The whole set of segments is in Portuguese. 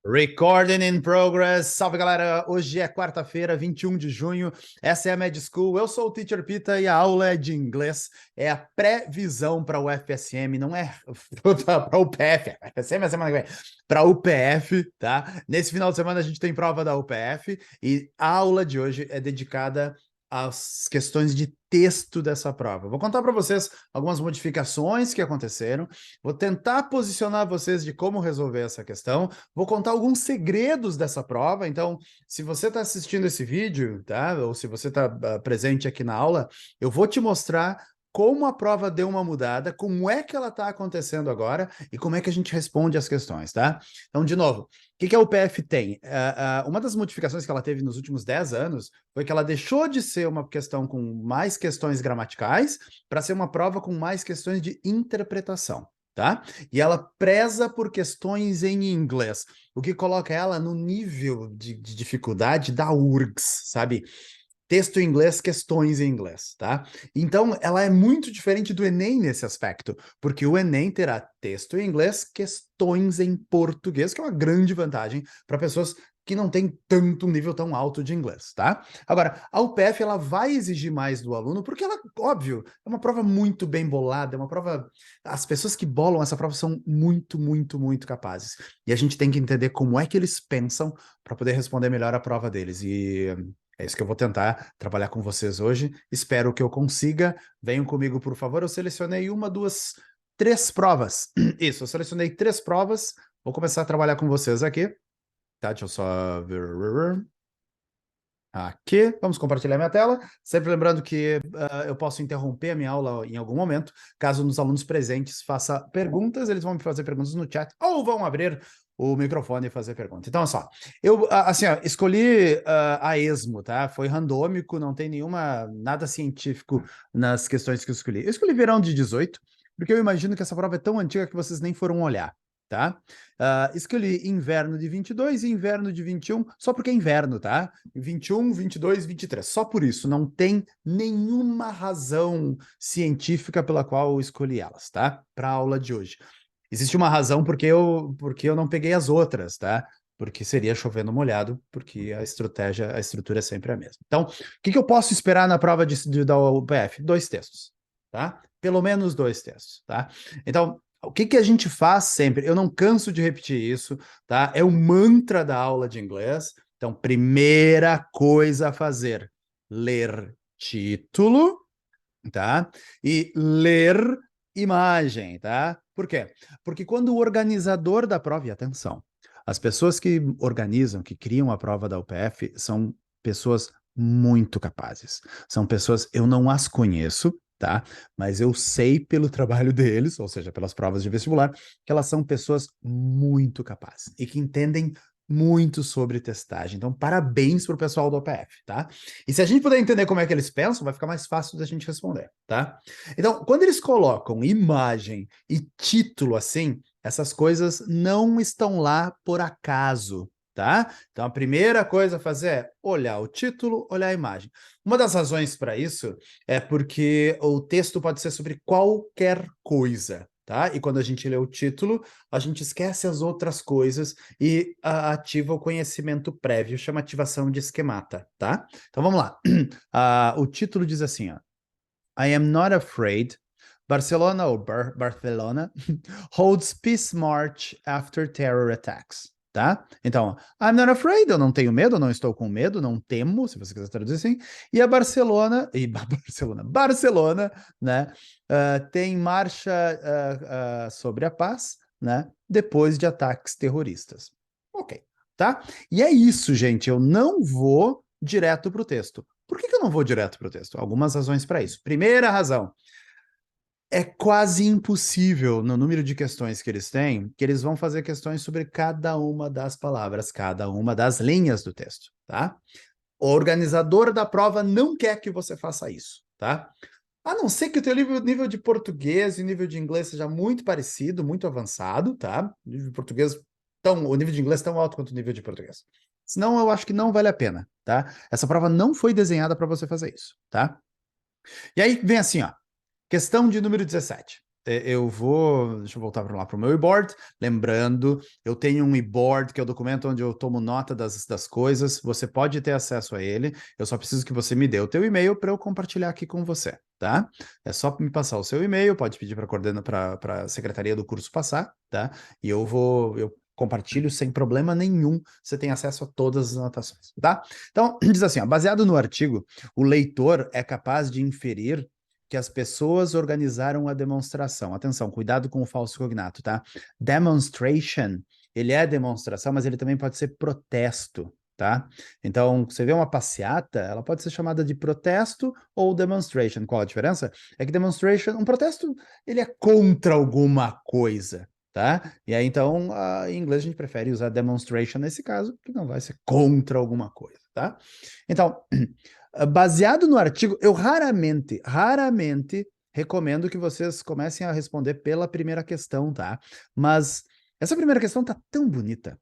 Recording in progress. Salve, galera! Hoje é quarta-feira, 21 de junho. Essa é a Med School. Eu sou o Teacher Pita e a aula é de inglês. É a pré-visão para o FSM, não é para o UPF. FSM é a semana que vem. Para o UPF, tá? Nesse final de semana a gente tem prova da UPF e a aula de hoje é dedicada às questões de texto dessa prova. Vou contar para vocês algumas modificações que aconteceram. Vou tentar posicionar vocês de como resolver essa questão. Vou contar alguns segredos dessa prova, então, se você está assistindo esse vídeo, tá? Ou se você está presente aqui na aula, eu vou te mostrar como a prova deu uma mudada, como é que ela está acontecendo agora e como é que a gente responde as questões, tá? Então, de novo, o que a UPF tem? Uma das modificações que ela teve nos últimos 10 anos foi que ela deixou de ser uma questão com mais questões gramaticais para ser uma prova com mais questões de interpretação. Tá? E ela preza por questões em inglês, o que coloca ela no nível de dificuldade da URGS, sabe? Texto em inglês, questões em inglês, tá? Então, ela é muito diferente do Enem nesse aspecto, porque o Enem terá texto em inglês, questões em português, que é uma grande vantagem para pessoas que não têm tanto um nível tão alto de inglês, tá? Agora, a UPF, ela vai exigir mais do aluno, porque ela, óbvio, é uma prova muito bem bolada, é uma prova... As pessoas que bolam essa prova são muito capazes. E a gente tem que entender como é que eles pensam para poder responder melhor a prova deles. E é isso que eu vou tentar trabalhar com vocês hoje. Espero que eu consiga. Venham comigo, por favor. Eu selecionei uma, duas, três provas. Isso, eu selecionei 3 provas. Vou começar a trabalhar com vocês aqui. Tá, deixa eu só ver. Aqui, vamos compartilhar minha tela. Sempre lembrando que eu posso interromper a minha aula em algum momento. Caso os alunos presentes façam perguntas, eles vão me fazer perguntas no chat ou vão abrir o microfone e fazer pergunta. Então, olha só, eu assim, ó, escolhi a esmo, tá? Foi randômico, não tem nada científico nas questões que eu escolhi. Eu escolhi verão de 18, porque eu imagino que essa prova é tão antiga que vocês nem foram olhar, tá? Escolhi inverno de 22 e inverno de 21, só porque é inverno, tá? 21, 22, 23, só por isso, não tem nenhuma razão científica pela qual eu escolhi elas, tá? Para a aula de hoje. Existe uma razão porque eu não peguei as outras, tá? Porque seria chovendo molhado, porque a estrutura é sempre a mesma. Então, o que eu posso esperar na prova da UPF? 2 textos, tá? Pelo menos 2 textos, tá? Então, o que a gente faz sempre? Eu não canso de repetir isso, tá? É o mantra da aula de inglês. Então, primeira coisa a fazer, ler título, tá? E ler imagem, tá? Por quê? Porque quando o organizador da prova, e atenção, as pessoas que organizam, que criam a prova da UPF, são pessoas muito capazes. São pessoas, eu não as conheço, tá? Mas eu sei pelo trabalho deles, ou seja, pelas provas de vestibular, que elas são pessoas muito capazes e que entendem muito sobre testagem. Então, parabéns para o pessoal do OPF, tá? E se a gente puder entender como é que eles pensam, vai ficar mais fácil da gente responder, tá? Então, quando eles colocam imagem e título assim, essas coisas não estão lá por acaso, tá? Então, a primeira coisa a fazer é olhar o título, olhar a imagem. Uma das razões para isso é porque o texto pode ser sobre qualquer coisa, tá? E quando a gente lê o título, a gente esquece as outras coisas e ativa o conhecimento prévio, chama ativação de esquemata, tá? Então vamos lá. O título diz assim, ó, I am not afraid. Barcelona ou Barcelona holds peace march after terror attacks. Tá? Então, I'm not afraid, eu não tenho medo, não estou com medo, não temo, se você quiser traduzir assim. E a Barcelona, né, tem marcha sobre a paz, né, depois de ataques terroristas. Ok, tá? E é isso, gente, eu não vou direto para o texto. Por que eu não vou direto para o texto? Algumas razões para isso. Primeira razão, é quase impossível, no número de questões que eles têm, que eles vão fazer questões sobre cada uma das palavras, cada uma das linhas do texto, tá? O organizador da prova não quer que você faça isso, tá? A não ser que o teu nível de português e nível de inglês seja muito parecido, muito avançado, tá? O nível de português o nível de inglês tão alto quanto o nível de português. Senão, eu acho que não vale a pena, tá? Essa prova não foi desenhada para você fazer isso, tá? E aí vem assim, ó. Questão de número 17. deixa eu voltar para lá para o meu e-board. Lembrando, eu tenho um e-board que é o documento onde eu tomo nota das coisas. Você pode ter acesso a ele. Eu só preciso que você me dê o teu e-mail para eu compartilhar aqui com você, tá? É só me passar o seu e-mail, pode pedir para a secretaria do curso passar, tá? E eu compartilho sem problema nenhum. Você tem acesso a todas as anotações, tá? Então, diz assim, ó, baseado no artigo, o leitor é capaz de inferir que as pessoas organizaram a demonstração. Atenção, cuidado com o falso cognato, tá? Demonstration, ele é demonstração, mas ele também pode ser protesto, tá? Então, você vê uma passeata, ela pode ser chamada de protesto ou demonstration. Qual a diferença? É que demonstration, um protesto, ele é contra alguma coisa, tá? E aí, então, em inglês a gente prefere usar demonstration nesse caso, que não vai ser contra alguma coisa, tá? Então, baseado no artigo, eu raramente recomendo que vocês comecem a responder pela primeira questão, tá? Mas essa primeira questão tá tão bonita,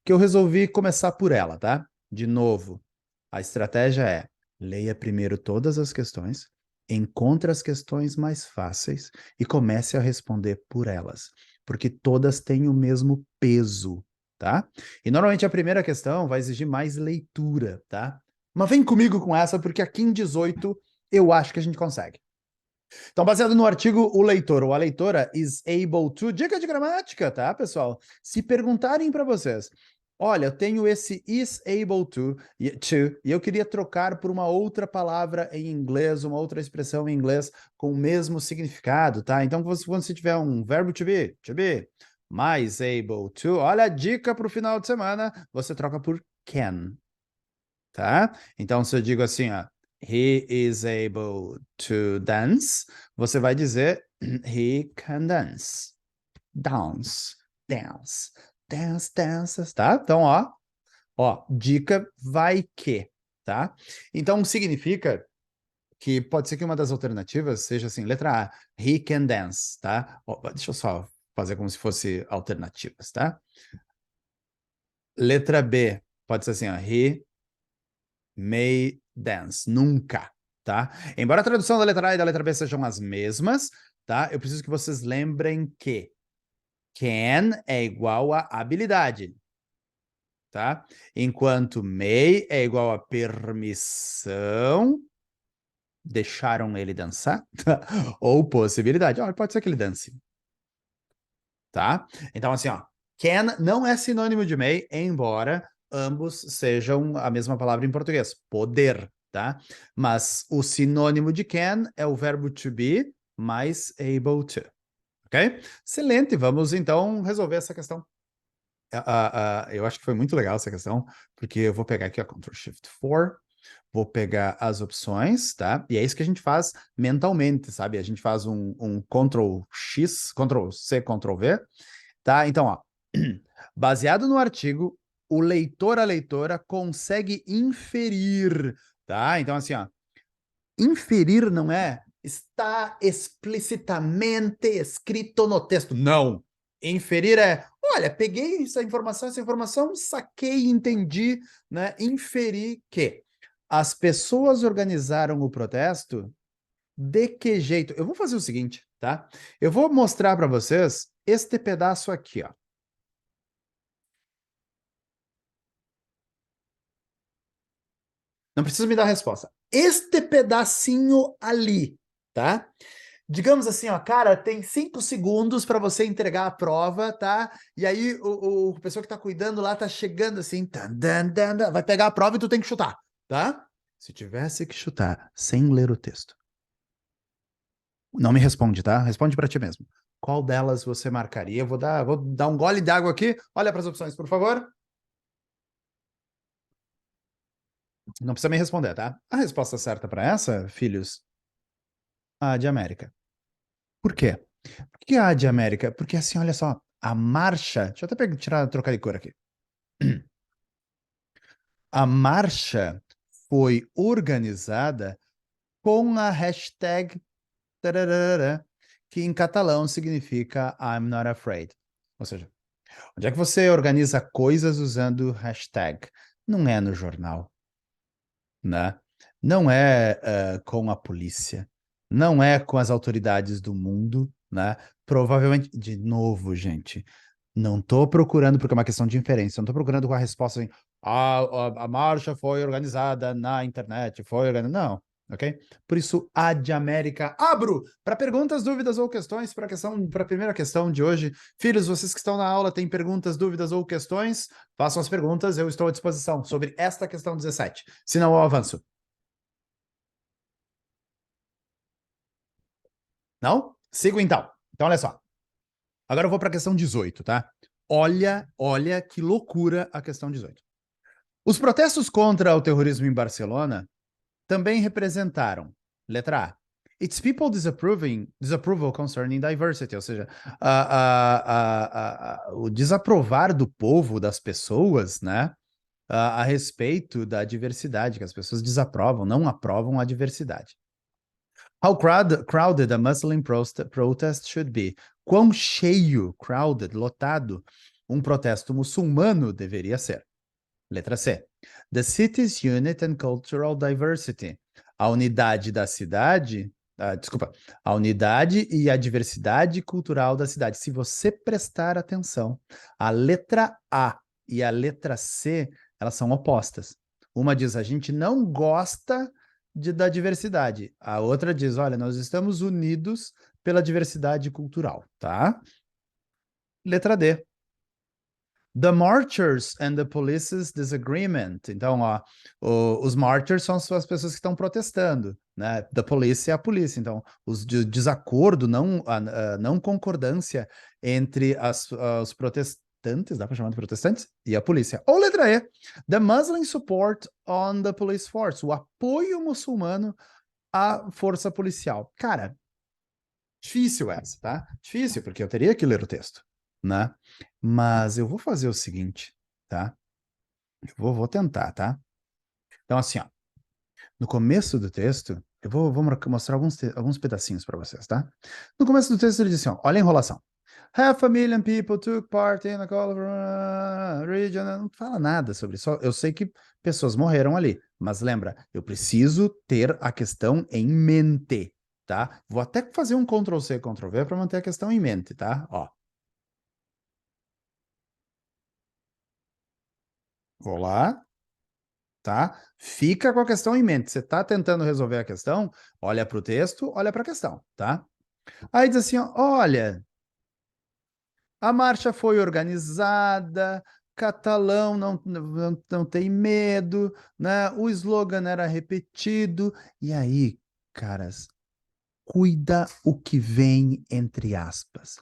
que eu resolvi começar por ela, tá? De novo, a estratégia é: leia primeiro todas as questões, encontre as questões mais fáceis e comece a responder por elas, porque todas têm o mesmo peso, tá? E normalmente a primeira questão vai exigir mais leitura, tá? Mas vem comigo com essa, porque aqui em 18 eu acho que a gente consegue. Então, baseado no artigo, o leitor ou a leitora is able to... Dica de gramática, tá, pessoal? Se perguntarem para vocês, olha, eu tenho esse is able to, e eu queria trocar por uma outra palavra em inglês, uma outra expressão em inglês com o mesmo significado, tá? Então, quando você tiver um verbo to be, mais able to, olha a dica para o final de semana, você troca por can, tá? Então, se eu digo assim, ó, he is able to dance, você vai dizer he can dance. Dance, dance, dance, dances, tá? Então, dica vai que, tá? Então, significa que pode ser que uma das alternativas seja assim, letra A, he can dance, tá? Deixa eu só fazer como se fosse alternativas, tá? Letra B, pode ser assim, ó, he may dance, nunca, tá? Embora a tradução da letra A e da letra B sejam as mesmas, tá? Eu preciso que vocês lembrem que can é igual a habilidade, tá? Enquanto may é igual a permissão, deixaram ele dançar, ou possibilidade, pode ser que ele dance, tá? Então, assim, ó, can não é sinônimo de may, embora ambos sejam a mesma palavra em português, poder, tá? Mas o sinônimo de can é o verbo to be mais able to, ok? Excelente, vamos então resolver essa questão. Eu acho que foi muito legal essa questão, porque eu vou pegar aqui, Ctrl Shift 4, vou pegar as opções, tá? E é isso que a gente faz mentalmente, sabe? A gente faz um Ctrl X, Ctrl C, Ctrl V, tá? Então, baseado no artigo, o leitor, a leitora consegue inferir, tá? Então, assim, inferir não é está explicitamente escrito no texto. Não. Inferir é, olha, peguei essa informação, saquei, entendi, né? Inferi que as pessoas organizaram o protesto de que jeito? Eu vou fazer o seguinte, tá? Eu vou mostrar para vocês este pedaço aqui, ó. Não precisa me dar a resposta. Este pedacinho ali, tá? Digamos assim, ó, cara, tem 5 segundos para você entregar a prova, tá? E aí o pessoa que tá cuidando lá tá chegando assim, vai pegar a prova e tu tem que chutar, tá? Se tivesse que chutar sem ler o texto, não me responde, tá? Responde para ti mesmo. Qual delas você marcaria? Vou dar um gole d'água aqui. Olha para as opções, por favor. Não precisa me responder, tá? A resposta certa para essa, filhos, a de América. Por quê? Por que a de América? Porque assim, olha só, a marcha. Deixa eu até trocar de cor aqui. A marcha foi organizada com a hashtag tararara, que em catalão significa I'm not afraid. Ou seja, onde é que você organiza coisas usando hashtag? Não é no jornal, né? Não é com a polícia. não é com as autoridades do mundo, né? Provavelmente, de novo, gente, não estou procurando, porque é uma questão de inferência, não estou procurando com a resposta assim, a marcha foi organizada na internet, foi organizada, não, ok? Por isso, a de América, abro para perguntas, dúvidas ou questões para a primeira questão de hoje. Filhos, vocês que estão na aula, têm perguntas, dúvidas ou questões? Façam as perguntas, eu estou à disposição sobre esta questão 17, senão eu avanço. Não? Sigo então. Então, olha só. Agora eu vou para a questão 18, tá? Olha que loucura a questão 18. Os protestos contra o terrorismo em Barcelona também representaram, letra A, its people disapproval concerning diversity, ou seja, o desaprovar do povo, das pessoas, né, a respeito da diversidade, que as pessoas desaprovam, não aprovam a diversidade. How crowded a Muslim protest should be. Quão cheio, crowded, lotado, um protesto muçulmano deveria ser. Letra C. The city's unit and cultural diversity. A unidade da cidade, desculpa, a unidade e a diversidade cultural da cidade. Se você prestar atenção, a letra A e a letra C, elas são opostas. Uma diz, a gente não gosta da diversidade. A outra diz, olha, nós estamos unidos pela diversidade cultural, tá? Letra D. The marchers and the police's disagreement. Então, ó, os marchers são as pessoas que estão protestando, né? The police é a polícia. Então, os desacordo, a não concordância entre os protestantes, dá para chamar de protestantes? E a polícia. Ou letra E, the Muslim support on the police force. O apoio muçulmano à força policial. Cara, difícil essa, tá? Difícil, porque eu teria que ler o texto, né? Mas eu vou fazer o seguinte, tá? Eu vou tentar, tá? Então, assim, ó, no começo do texto, eu vou mostrar alguns pedacinhos para vocês, tá? No começo do texto ele diz assim, ó, olha a enrolação. Half a million people took part in a call region. Não fala nada sobre isso. Eu sei que pessoas morreram ali, mas lembra, eu preciso ter a questão em mente, tá? Vou até fazer um Ctrl+C, Ctrl+V para manter a questão em mente, tá? Ó, vou lá, tá? Fica com a questão em mente. Você está tentando resolver a questão, olha para o texto, olha para a questão, tá? Aí diz assim, ó, olha, a marcha foi organizada, Catalão não tem medo, né? O slogan era repetido. E aí, caras, cuida o que vem entre aspas.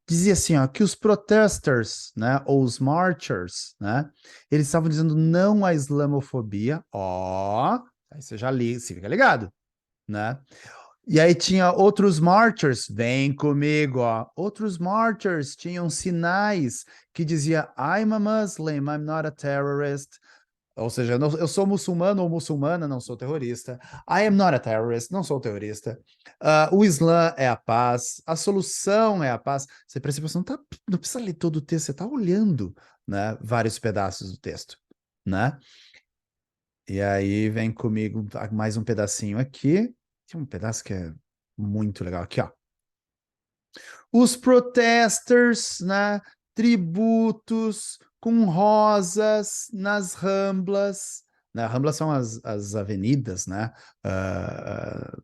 Dizia assim, ó, que os protesters, né, ou os marchers, né, eles estavam dizendo não à islamofobia, ó, aí você já liga, você fica ligado, né? E aí tinha outros marchers, vem comigo, ó. Outros marchers tinham sinais que dizia I'm a Muslim, I'm not a terrorist. Ou seja, eu sou muçulmano ou muçulmana, não sou terrorista. I am not a terrorist, não sou terrorista. O Islã é a paz, a solução é a paz. Você percebe, você não precisa ler todo o texto, você está olhando, né, vários pedaços do texto, né? E aí vem comigo mais um pedacinho aqui. Tem um pedaço que é muito legal aqui, ó. Os protesters, né? Tributos com rosas nas Ramblas. Né? Ramblas são as avenidas, né?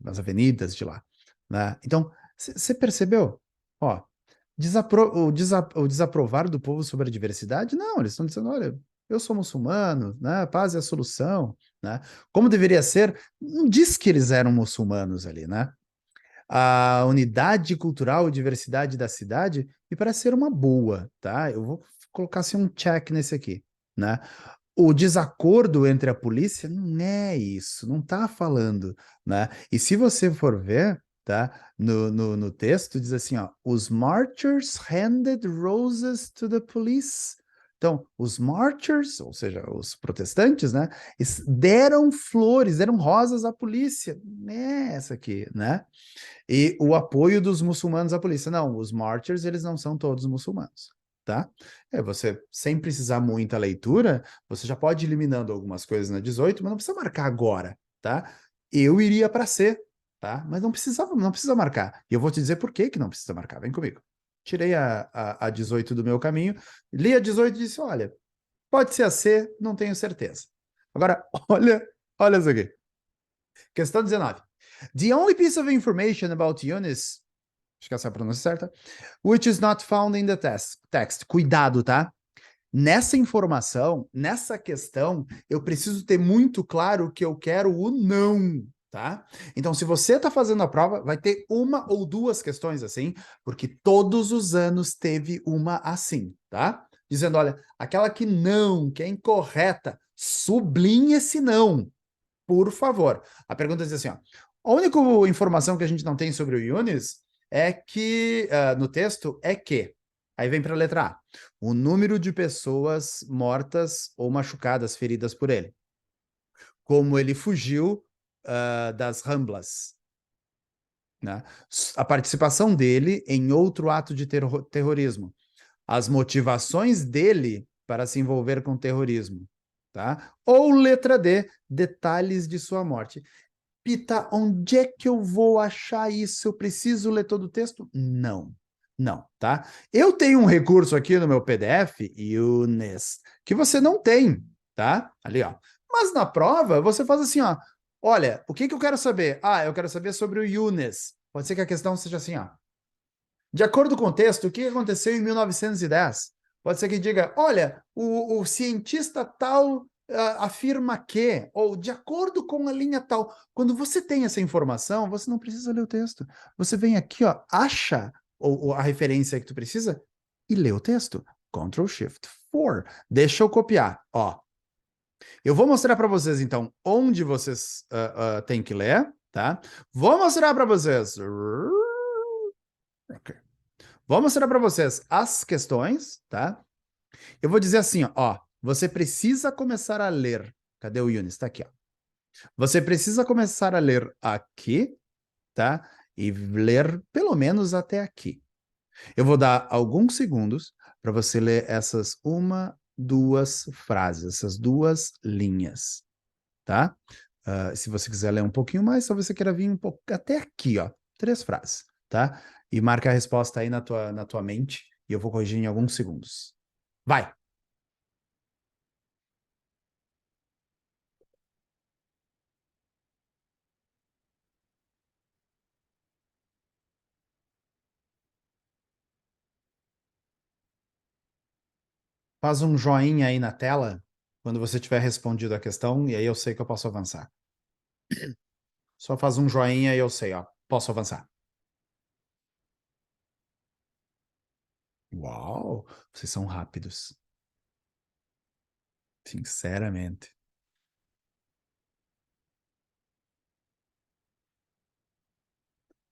As avenidas de lá. Né? Então, você percebeu? Ó, o desaprovar do povo sobre a diversidade? Não, eles estão dizendo, olha, eu sou muçulmano, né? A paz é a solução, né? Como deveria ser, não diz que eles eram muçulmanos ali, né? A unidade cultural e diversidade da cidade me parece ser uma boa, tá? Eu vou colocar assim um check nesse aqui, né? O desacordo entre a polícia não é isso, não tá falando, né? E se você for ver, tá? No texto diz assim, ó, os marchers handed roses to the police. Então, os marchers, ou seja, os protestantes, né? Deram flores, deram rosas à polícia. É essa aqui, né? E o apoio dos muçulmanos à polícia. Não, os martyrs, eles não são todos muçulmanos, tá? Você, sem precisar muita leitura, você já pode ir eliminando algumas coisas na 18, mas não precisa marcar agora, tá? Eu iria para C, tá? Mas não precisa marcar. E eu vou te dizer por que que não precisa marcar. Vem comigo. Tirei a 18 do meu caminho, li a 18 e disse, olha, pode ser a C, não tenho certeza. Agora, olha isso aqui. Questão 19. The only piece of information about Eunice, acho que essa é a pronúncia certa, which is not found in the text. Cuidado, tá? Nessa informação, nessa questão, eu preciso ter muito claro que eu quero o não, tá? Então, se você está fazendo a prova, vai ter uma ou duas questões assim, porque todos os anos teve uma assim, tá? Dizendo, olha, aquela que não, que é incorreta, sublinhe esse não, por favor. A pergunta diz assim, ó, a única informação que a gente não tem sobre o Yunis é que, no texto, é que, aí vem para a letra A, o número de pessoas mortas ou machucadas, feridas por ele. Como ele fugiu das Ramblas. Né? A participação dele em outro ato de terrorismo. As motivações dele para se envolver com terrorismo. Tá? Ou letra D, detalhes de sua morte. Pita, onde é que eu vou achar isso? Eu preciso ler todo o texto? Não, não, tá? Eu tenho um recurso aqui no meu PDF, Younes, que você não tem, tá? Ali, ó. Mas na prova, você faz assim, ó. Olha, o que que eu quero saber? Ah, eu quero saber sobre o Younes. Pode ser que a questão seja assim, ó. De acordo com o texto, o que aconteceu em 1910? Pode ser que diga, olha, o cientista tal afirma que, ou de acordo com a linha tal. Quando você tem essa informação, você não precisa ler o texto. Você vem aqui, ó, acha a referência que tu precisa e lê o texto. Ctrl Shift 4. Deixa eu copiar, ó. Eu vou mostrar para vocês, então, onde vocês têm que ler, tá? Vou mostrar para vocês. Ok. Vou mostrar para vocês as questões, tá? Eu vou dizer assim, ó, você precisa começar a ler. Cadê o Yunis? Tá aqui, ó. Você precisa começar a ler aqui, tá? E ler pelo menos até aqui. Eu vou dar alguns segundos para você ler essas uma, duas frases, essas duas linhas, tá? Se você quiser ler um pouquinho mais, talvez você queira vir um pouco até aqui, ó. 3 frases, tá? E marca a resposta aí na tua mente e eu vou corrigir em alguns segundos. Vai! Faz um joinha aí na tela quando você tiver respondido a questão e aí eu sei que eu posso avançar. Só faz um joinha e eu sei, ó. Posso avançar. Uau! Vocês são rápidos. Sinceramente.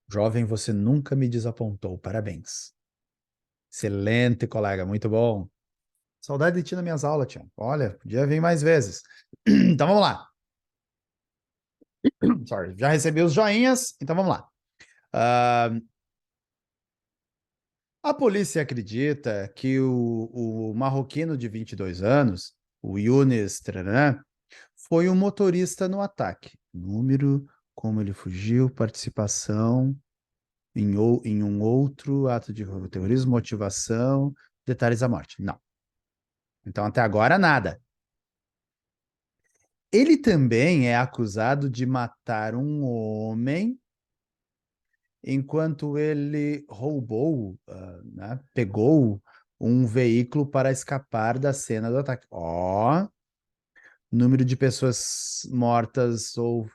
Jovem, você nunca me desapontou. Parabéns. Excelente, colega. Muito bom. Saudade de ti nas minhas aulas, tia. Olha, podia vir mais vezes. Então vamos lá. Sorry, já recebi os joinhas, então vamos lá. Ah, a polícia acredita que o marroquino de 22 anos, o Younes Tranan, foi um motorista no ataque. Número, como ele fugiu, participação em um outro ato de terrorismo, motivação, detalhes da morte. Não. Então até agora nada. Ele também é acusado de matar um homem enquanto ele roubou, né, pegou um veículo para escapar da cena do ataque. Ó, número de pessoas mortas ou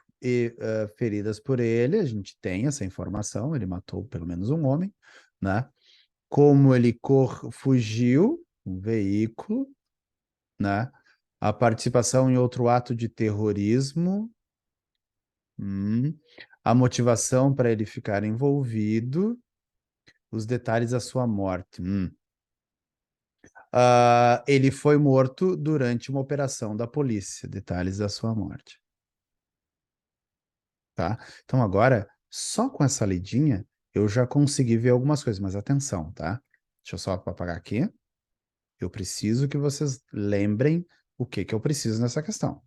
feridas por ele, a gente tem essa informação, ele matou pelo menos um homem, né? Como ele fugiu, um veículo, né? A participação em outro ato de terrorismo, a motivação para ele ficar envolvido, os detalhes da sua morte. Ele foi morto durante uma operação da polícia. Detalhes da sua morte. Tá? Então agora, só com essa lidinha, eu já consegui ver algumas coisas, mas atenção, tá? Deixa eu só apagar aqui. Eu preciso que vocês lembrem o que que eu preciso nessa questão.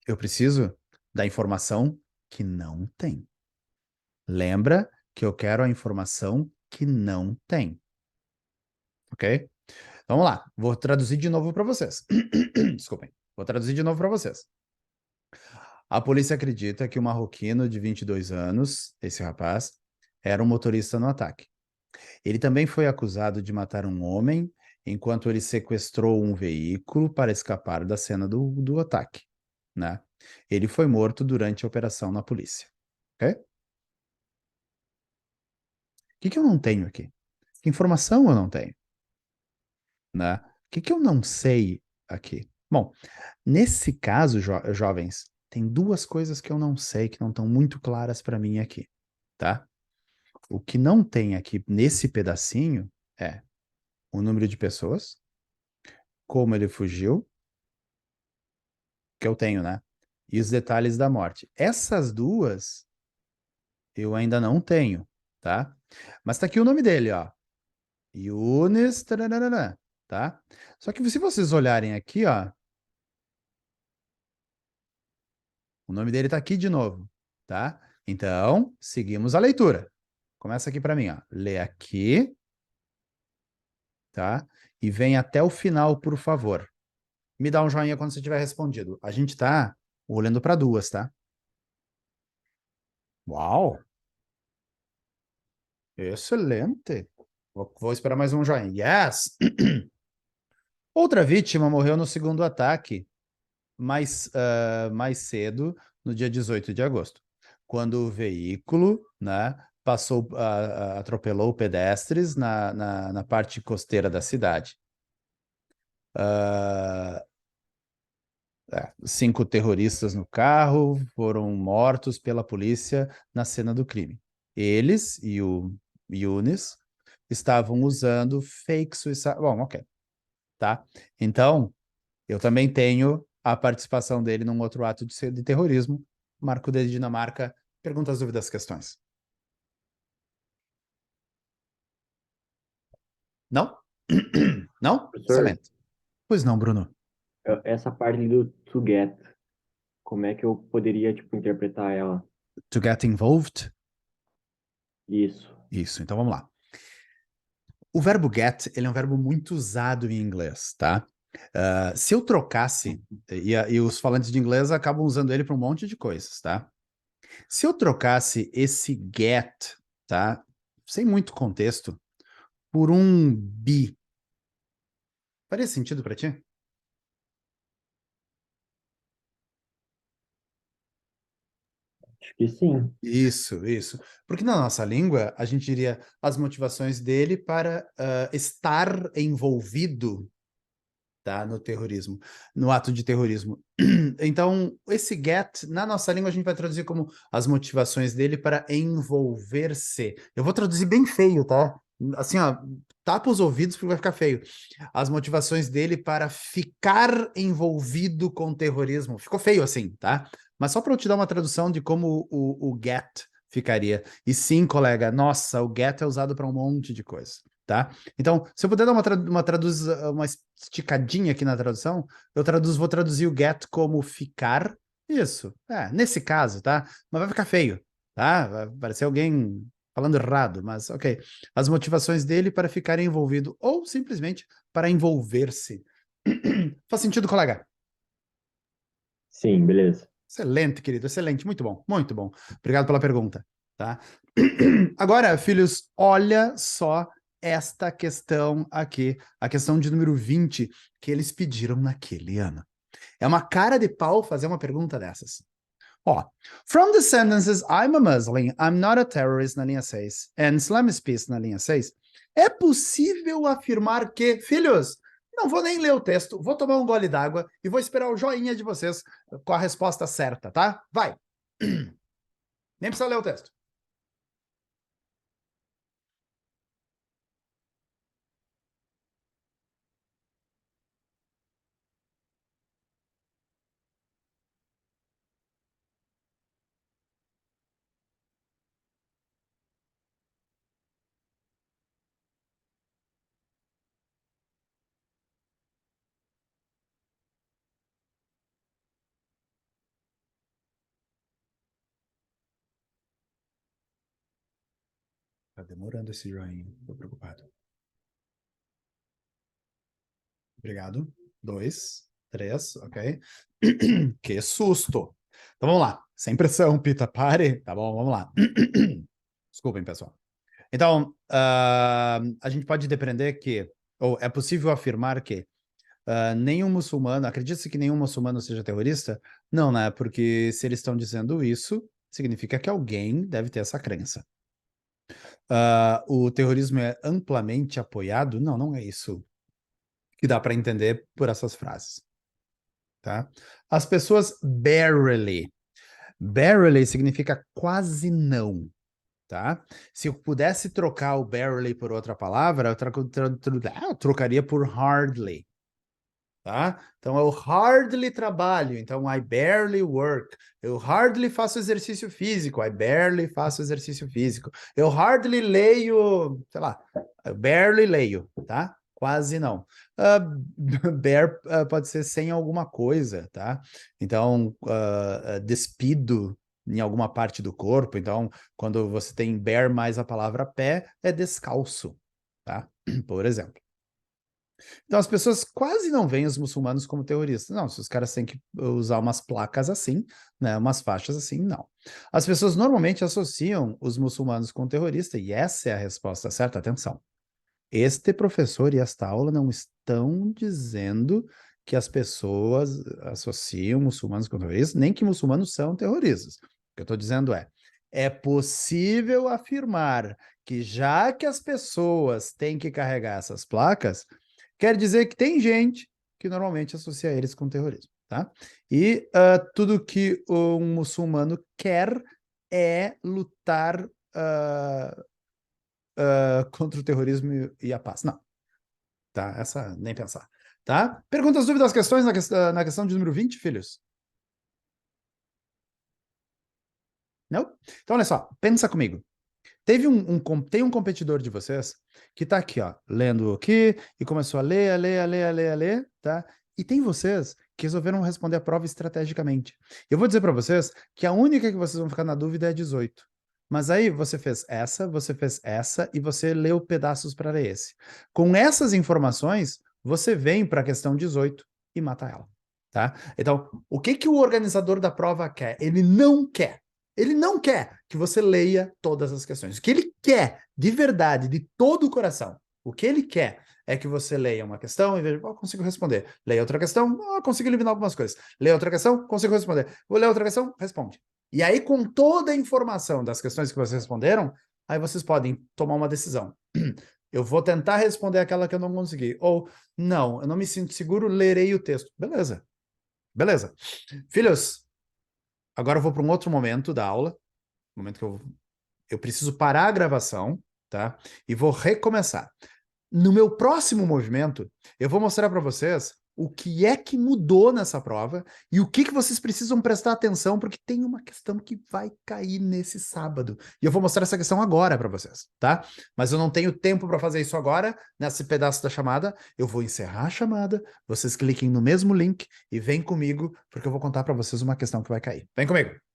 Eu preciso da informação que não tem. Lembra que eu quero a informação que não tem. Ok? Vamos lá. Vou traduzir de novo para vocês. Desculpem. Vou traduzir de novo para vocês. A polícia acredita que o marroquino de 22 anos, esse rapaz, era um motorista no ataque. Ele também foi acusado de matar um homem enquanto ele sequestrou um veículo para escapar da cena do ataque, né? Ele foi morto durante a operação na polícia. Ok? O que eu não tenho aqui? Que informação eu não tenho, né? O que eu não sei aqui? Bom, nesse caso, jovens, tem duas coisas que eu não sei, que não estão muito claras para mim aqui, tá? O que não tem aqui nesse pedacinho é o número de pessoas, como ele fugiu, que eu tenho, né? E os detalhes da morte. Essas duas eu ainda não tenho, tá? Mas tá aqui o nome dele, ó. Yunis, tararara, tá? Só que se vocês olharem aqui, ó, o nome dele tá aqui de novo, tá? Então, seguimos a leitura. Começa aqui para mim, ó. Lê aqui, tá? E vem até o final, por favor. Me dá um joinha quando você tiver respondido. A gente tá olhando para duas, tá? Uau! Excelente. Vou esperar mais um joinha. Yes! Outra vítima morreu no segundo ataque, mais cedo, no dia 18 de agosto, quando o veículo, né, atropelou pedestres na parte costeira da cidade. Ah, 5 terroristas no carro foram mortos pela polícia na cena do crime. Eles e o Yunis estavam usando fake suicide. Bom, ok, tá? Então, eu também tenho a participação dele num outro ato de terrorismo. Marco de Dinamarca. Perguntas, dúvidas, questões? Não? Não? Professor, Excelente. Pois não, Bruno. essa parte ali do to get, como é que eu poderia, tipo, interpretar ela? To get involved? Isso. Isso, então vamos lá. O verbo get, ele é um verbo muito usado em inglês, tá? Se eu trocasse, e os falantes de inglês acabam usando ele para um monte de coisas, tá? Se eu trocasse esse get, tá? Sem muito contexto, por um be, faria sentido para ti? Acho que sim. Isso, isso. Porque na nossa língua, a gente diria as motivações dele para estar envolvido, tá, no terrorismo, no ato de terrorismo. Então, esse get, na nossa língua, a gente vai traduzir como as motivações dele para envolver-se. Eu vou traduzir bem feio, tá? Assim, ó, tapa os ouvidos porque vai ficar feio. As motivações dele para ficar envolvido com terrorismo. Ficou feio assim, tá? Mas só para eu te dar uma tradução de como o get ficaria. E sim, colega, nossa, o get é usado para um monte de coisa, tá? Então, se eu puder dar uma esticadinha aqui na tradução, vou traduzir o get como ficar. Isso, nesse caso, tá? Mas vai ficar feio, tá? Vai parecer alguém falando errado, mas ok. As motivações dele para ficar envolvido ou simplesmente para envolver-se. Faz sentido, colega? Sim, beleza. Excelente, querido, excelente, muito bom, muito bom. Obrigado pela pergunta, tá? Agora, filhos, olha só esta questão aqui, a questão de número 20 que eles pediram naquele ano. É uma cara de pau fazer uma pergunta dessas. Ó, from the sentences I'm a Muslim, I'm not a terrorist na linha 6 and Islamist peace na linha 6, é possível afirmar que, filhos, não vou nem ler o texto, vou tomar um gole d'água e vou esperar o joinha de vocês com a resposta certa, tá? Vai. Nem precisa ler o texto. Tá demorando esse joinha, tô preocupado. Obrigado. 2, 3, ok. Que susto. Então vamos lá. Sem pressão, Pita, pare. Tá bom, vamos lá. Desculpem, pessoal. Então, a gente pode depender que, ou é possível afirmar que nenhum muçulmano, acredita-se que nenhum muçulmano seja terrorista? Não, né? Porque se eles estão dizendo isso, significa que alguém deve ter essa crença. O terrorismo é amplamente apoiado? Não, não é isso que dá para entender por essas frases. Tá? As pessoas barely. Barely significa quase não. Tá? Se eu pudesse trocar o barely por outra palavra, eu trocaria por hardly. Tá? Então, eu hardly trabalho, então I barely work. Eu hardly faço exercício físico, I barely faço exercício físico. Eu hardly leio, sei lá, eu barely leio, tá? Quase não. Pode ser sem alguma coisa, tá? Então, despido em alguma parte do corpo. Então, quando você tem bare mais a palavra pé, é descalço, tá? Por exemplo. Então, as pessoas quase não veem os muçulmanos como terroristas. Não, se os caras têm que usar umas placas assim, né, umas faixas assim, não. As pessoas normalmente associam os muçulmanos com terrorista, e essa é a resposta certa. Atenção. Este professor e esta aula não estão dizendo que as pessoas associam muçulmanos com terroristas, nem que muçulmanos são terroristas. O que eu estou dizendo é possível afirmar que já que as pessoas têm que carregar essas placas, quer dizer que tem gente que normalmente associa eles com terrorismo, tá? E tudo que um muçulmano quer é lutar contra o terrorismo e a paz. Não, tá? Essa nem pensar, tá? Perguntas, dúvidas, questões na questão de número 20, filhos? Não? Então, olha só, pensa comigo. Tem um competidor de vocês que tá aqui, ó, lendo aqui e começou a ler, tá? E tem vocês que resolveram responder a prova estrategicamente. Eu vou dizer para vocês que a única que vocês vão ficar na dúvida é 18. Mas aí você fez essa e você leu pedaços para ler esse. Com essas informações, você vem para a questão 18 e mata ela, tá? Então, o que o organizador da prova quer? Ele não quer que você leia todas as questões. O que ele quer, de verdade, de todo o coração, o que ele quer é que você leia uma questão e veja, consigo responder. Leia outra questão, consigo eliminar algumas coisas. Leia outra questão, consigo responder. Vou ler outra questão, responde. E aí, com toda a informação das questões que vocês responderam, aí vocês podem tomar uma decisão. Eu vou tentar responder aquela que eu não consegui. Ou, não, eu não me sinto seguro, lerei o texto. Beleza. Beleza. Filhos, agora eu vou para um outro momento da aula, momento que eu preciso parar a gravação, tá? E vou recomeçar. No meu próximo movimento, eu vou mostrar para vocês o que é que mudou nessa prova e o que vocês precisam prestar atenção, porque tem uma questão que vai cair nesse sábado. E eu vou mostrar essa questão agora para vocês, tá? Mas eu não tenho tempo para fazer isso agora, nesse pedaço da chamada. Eu vou encerrar a chamada, vocês cliquem no mesmo link e vem comigo, porque eu vou contar para vocês uma questão que vai cair. Vem comigo!